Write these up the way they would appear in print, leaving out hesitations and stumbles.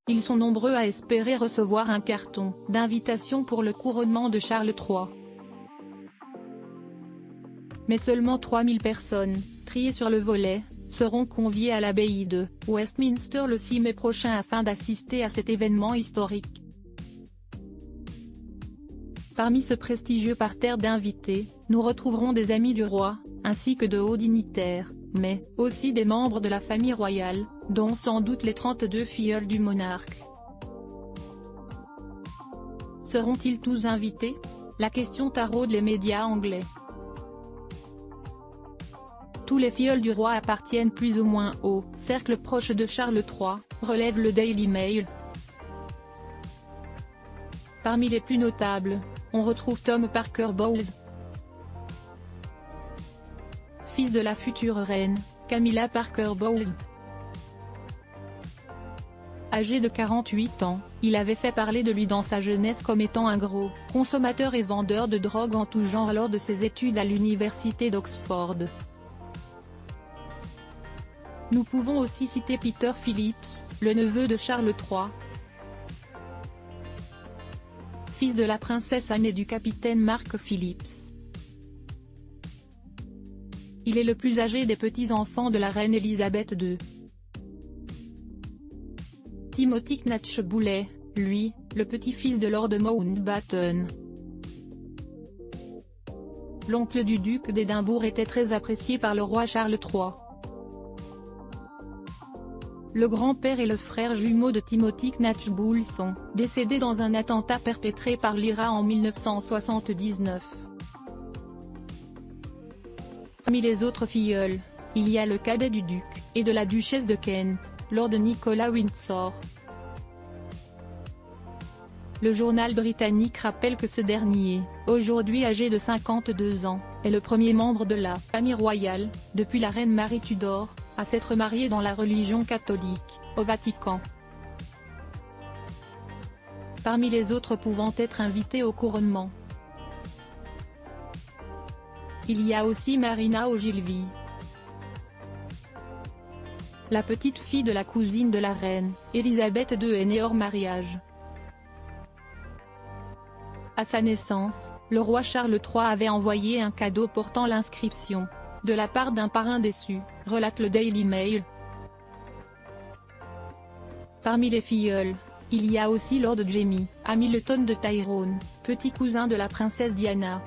Ils sont nombreux à espérer recevoir un carton d'invitation pour le couronnement de Charles III. Mais seulement 3000 personnes, triées sur le volet, seront conviées à l'abbaye de Westminster le 6 mai prochain afin d'assister à cet événement historique. Parmi ce prestigieux parterre d'invités, nous retrouverons des amis du roi, ainsi que de hauts dignitaires, mais aussi des membres de la famille royale, dont sans doute les 32 filleuls du monarque. Seront-ils tous invités? La question taraude les médias anglais. Tous les filleuls du roi appartiennent plus ou moins au cercle proche de Charles III, relève le Daily Mail. Parmi les plus notables, on retrouve Tom Parker Bowles, fils de la future reine, Camilla Parker Bowles. Âgé de 48 ans, il avait fait parler de lui dans sa jeunesse comme étant un gros consommateur et vendeur de drogue en tout genre lors de ses études à l'université d'Oxford. Nous pouvons aussi citer Peter Phillips, le neveu de Charles III, fils de la princesse Anne et du capitaine Mark Phillips. Il est le plus âgé des petits-enfants de la reine Elisabeth II. Timothy Knatchbull, lui, le petit-fils de Lord Mountbatten. L'oncle du duc d'Édimbourg était très apprécié par le roi Charles III. Le grand-père et le frère jumeau de Timothy Knatchbull sont décédés dans un attentat perpétré par l'IRA en 1979. Parmi les autres filleuls, il y a le cadet du duc et de la duchesse de Kent, Lord Nicholas Windsor. Le journal britannique rappelle que ce dernier, aujourd'hui âgé de 52 ans, est le premier membre de la famille royale, depuis la reine Marie Tudor, à s'être marié dans la religion catholique, au Vatican. Parmi les autres pouvant être invités au couronnement, il y a aussi Marina Ogilvy, la petite fille de la cousine de la reine, Elisabeth II est née hors mariage. À sa naissance, le roi Charles III avait envoyé un cadeau portant l'inscription « De la part d'un parrain déçu », relate le Daily Mail. Parmi les filleuls, il y a aussi Lord Jamie Hamilton de Tyrone, petit cousin de la princesse Diana.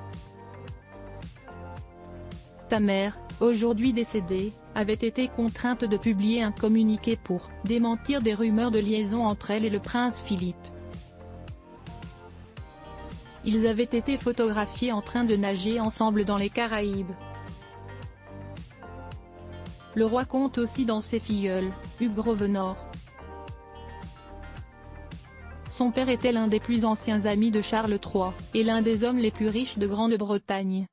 Sa mère, aujourd'hui décédée, avait été contrainte de publier un communiqué pour démentir des rumeurs de liaison entre elle et le prince Philippe. Ils avaient été photographiés en train de nager ensemble dans les Caraïbes. Le roi compte aussi dans ses filleuls, Hugh Grosvenor. Son père était l'un des plus anciens amis de Charles III, et l'un des hommes les plus riches de Grande-Bretagne.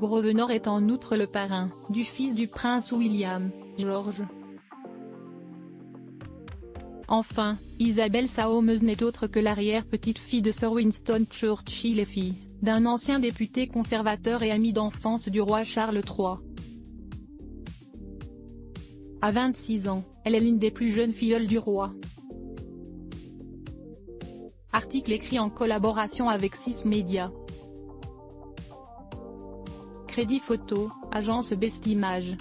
Grosvenor est en outre le parrain du fils du prince William, George. Enfin, Isabelle Saumeuse n'est autre que l'arrière-petite-fille de Sir Winston Churchill et fille d'un ancien député conservateur et ami d'enfance du roi Charles III. À 26 ans, elle est l'une des plus jeunes filleules du roi. Article écrit en collaboration avec 6 médias. Crédit photo, agence Best Images.